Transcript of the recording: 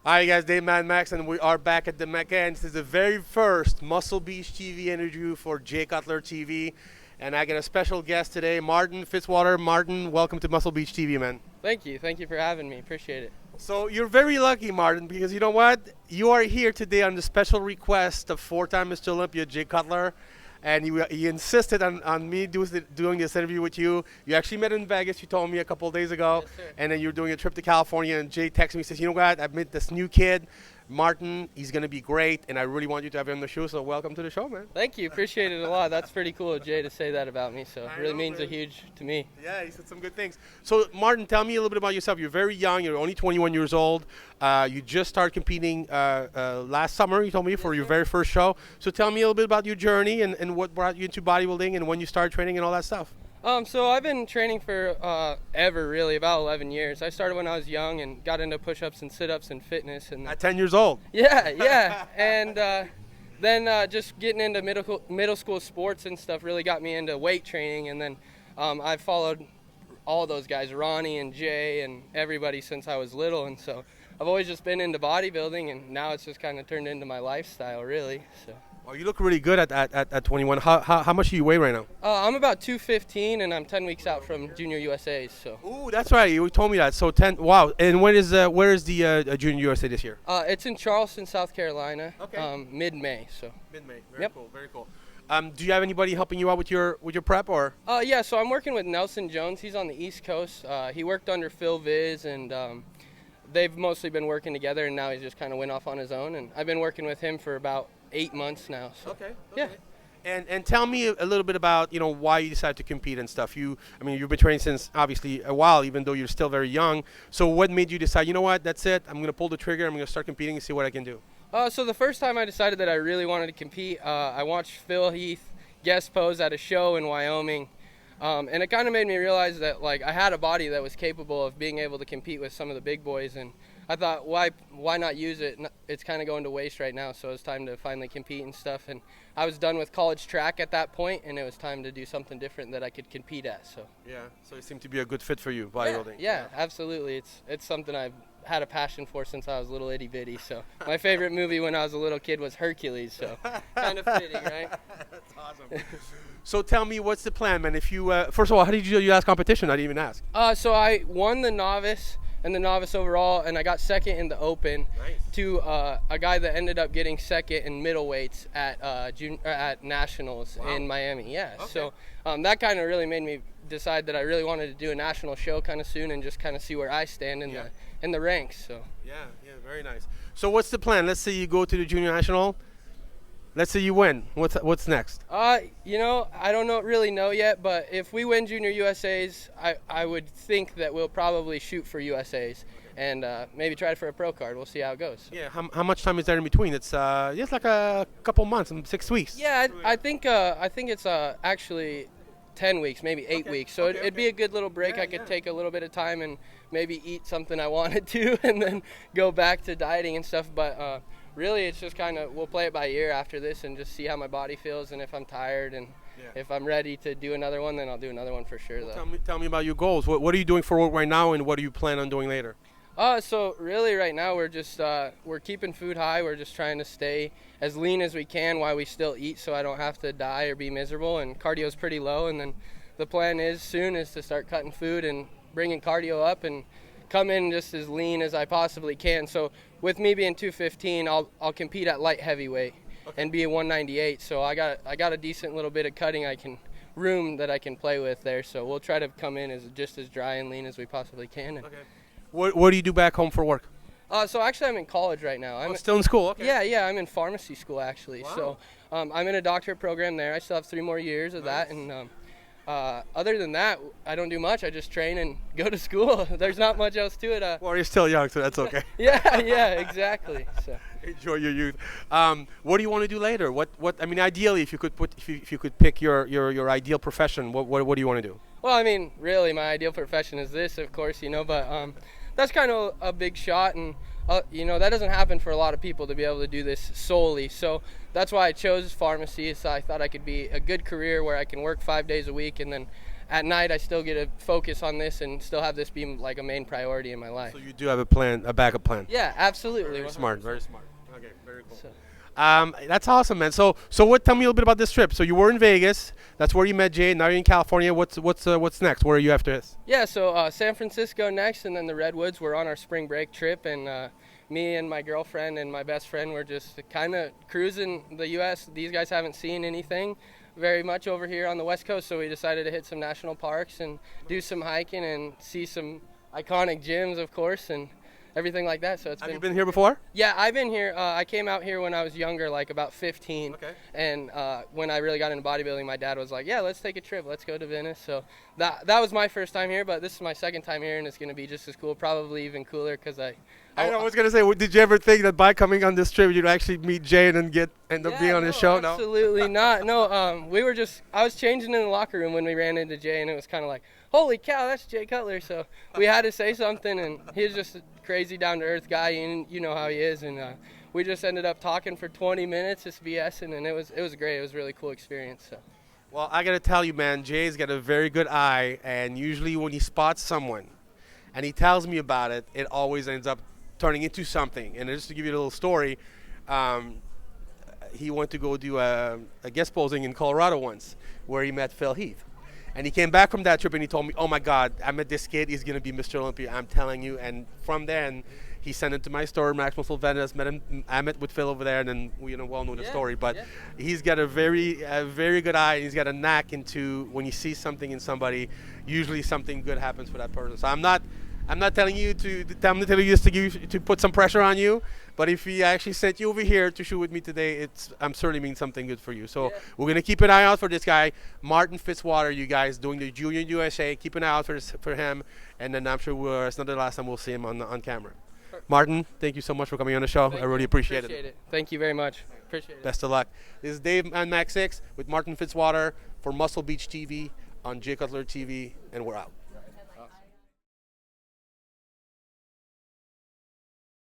Hi guys, Dave Mad Max, and we are back at the Mecca, and this is the very first Muscle Beach TV interview for Jay Cutler TV, and I got a special guest today, Martin Fitzwater. Martin, welcome to Muscle Beach TV, man. Thank you for having me. Appreciate it. So you're very lucky, Martin, because you know what? You are here today on the special request of four-time Mr. Olympia, Jay Cutler, and he insisted on me doing this interview with you. You actually met in Vegas, you told me a couple of days ago, Yes, sir. and then you're doing a trip to California, and Jay texted me, says, you know what, I've met this new kid, Martin, he's going to be great, and I really want you to have him on the show, so welcome to the show, man. Thank you. Appreciate it a lot. That's pretty cool of Jay to say that about me. So I it really know, means a man. huge to me. Yeah, he said some good things. So, Martin, tell me a little bit about yourself. You're very young. You're only 21 years old. You just started competing last summer, you told me, for your very first show. So tell me a little bit about your journey and what brought you into bodybuilding and when you started training and all that stuff. So I've been training for ever, really, about 11 years. I started when I was young and got into push-ups and sit-ups and fitness. And At 10 years old. yeah. And then just getting into middle school sports and stuff really got me into weight training. And then I've followed all those guys, Ronnie and Jay and everybody since I was little. And so I've always just been into bodybuilding, and now it's just kind of turned into my lifestyle, really. So. Well, you look really good at 21. How much do you weigh right now? I'm about 215, and I'm 10 weeks out from Junior USA's. So. Ooh, that's right. You told me that. So 10. Wow. And where is the Junior USA this year? It's in Charleston, South Carolina. Okay. Mid-May. So. Mid-May. Very Yep. cool. Very cool. Do you have anybody helping you out with your prep or? Yeah. So I'm working with Nelson Jones. He's on the East Coast. He worked under Phil Viz, and they've mostly been working together. And now he just kind of went off on his own. And I've been working with him for about 8 months now. So. Okay. Yeah. And tell me a little bit about why you decided to compete and stuff. You've been training since obviously a while, even though you're still very young. So what made you decide? You know what? That's it. I'm gonna pull the trigger. I'm gonna start competing and see what I can do. So the first time I decided that I really wanted to compete, I watched Phil Heath guest pose at a show in Wyoming, and it kind of made me realize that I had a body that was capable of being able to compete with some of the big boys, and I thought, why not use it? It's kind of going to waste right now, so it's time to finally compete and stuff. And I was done with college track at that point, and it was time to do something different that I could compete at. So Yeah. So it seemed to be a good fit for you, bodybuilding. yeah, absolutely. It's something I've had a passion for since I was little itty bitty. So my favorite movie when I was a little kid was Hercules. So kind of fitting, right? That's awesome. So tell me, what's the plan, man? If you first of all, how did you do your last competition? I didn't even ask. So I won the novice and the novice overall, and I got second in the open. Nice. To a guy that ended up getting second in middleweights at nationals in Miami. Yeah. Okay. So that kind of really made me decide that I really wanted to do a national show kind of soon and just kind of see where I stand in the ranks. So. Yeah, very nice. So what's the plan? Let's say you go to the junior national. Let's say you win. What's next? I don't really know yet, but if we win Junior USA's, I would think that we'll probably shoot for USA's and maybe try for a pro card. We'll see how it goes. Yeah. How much time is there in between? It's like a couple months, 6 weeks. Yeah, I think it's actually 10 weeks, maybe 8 weeks. So it'd be a good little break. Yeah, I could take a little bit of time and maybe eat something I wanted to and then go back to dieting and stuff. But really, it's just kind of, we'll play it by ear after this and just see how my body feels and if I'm tired and if I'm ready to do another one, then I'll do another one for sure. Well, tell me about your goals. What are you doing for work right now, and what do you plan on doing later? So really right now we're just we're keeping food high. We're just trying to stay as lean as we can while we still eat, so I don't have to die or be miserable. And cardio's pretty low. And then the plan is to start cutting food and bringing cardio up and come in just as lean as I possibly can. So with me being 215, I'll compete at light heavyweight and be a 198. So I got a decent little bit of cutting room that I can play with there. So we'll try to come in as just as dry and lean as we possibly can. Okay. What do you do back home for work? So actually I'm in college right now. I'm still in school. Okay. Yeah, I'm in pharmacy school actually. Wow. So I'm in a doctorate program there. I still have 3 more years of that, and other than that, I don't do much. I just train and go to school. There's not much else to it. Well, you're still young, so that's okay. yeah, exactly. So. Enjoy your youth. What do you want to do later? Ideally, if you could pick your ideal profession, what do you want to do? Well, really, my ideal profession is this, of course, but that's kind of a big shot, and that doesn't happen for a lot of people to be able to do this solely. So that's why I chose pharmacy. So I thought I could be a good career where I can work 5 days a week and then at night I still get to focus on this and still have this be like a main priority in my life. So you do have a plan, a backup plan. Yeah, absolutely. Very smart. Very smart. Okay, very cool. So, That's awesome, man. So what? Tell me a little bit about this trip. So you were in Vegas. That's where you met Jay. Now you're in California. What's next? Where are you after this? yeah, so San Francisco next, and then the Redwoods. We're on our spring break trip, and me and my girlfriend and my best friend were just kind of cruising the U.S. These guys haven't seen anything very much over here on the West Coast, so we decided to hit some national parks and do some hiking and see some iconic gyms, of course, and everything like that. So Have you been here before? Yeah, I've been here. I came out here when I was younger, like about 15. Okay. And when I really got into bodybuilding, my dad was like, "Yeah, let's take a trip. Let's go to Venice." So that was my first time here, but this is my second time here, and it's going to be just as cool, probably even cooler, because I was gonna say, did you ever think that by coming on this trip you'd actually meet Jay and then end up being on his show? No, absolutely not. No, I was changing in the locker room when we ran into Jay, and it was kind of like, holy cow, that's Jay Cutler. So we had to say something, and he was just a crazy down-to-earth guy, and you know how he is. And we just ended up talking for 20 minutes, just BSing, and it was great. It was a really cool experience. So. Well, I gotta tell you, man, Jay's got a very good eye, and usually when he spots someone, and he tells me about it, it always ends up turning into something. And just to give you a little story, he went to go do a guest posing in Colorado once, where he met Phil Heath. And he came back from that trip and he told me, "Oh my God, I met this kid. He's gonna be Mr. Olympia. I'm telling you." And from then, he sent it to my store, Maxwell Sylvanus. I met with Phil over there, and then we well know the story. But he's got a very good eye. He's got a knack into when you see something in somebody, usually something good happens for that person. So I'm not telling you to put some pressure on you, but if he actually sent you over here to shoot with me today, I'm certainly means something good for you. So we're gonna keep an eye out for this guy, Martin Fitzwater. You guys doing the Junior USA, keep an eye out for him, and then I'm sure it's not the last time we'll see him on camera. Martin, thank you so much for coming on the show. I really appreciate it. Thank you very much. Appreciate it. Best of luck. This is Dave on Max 6 with Martin Fitzwater for Muscle Beach TV on Jay Cutler TV, and we're out.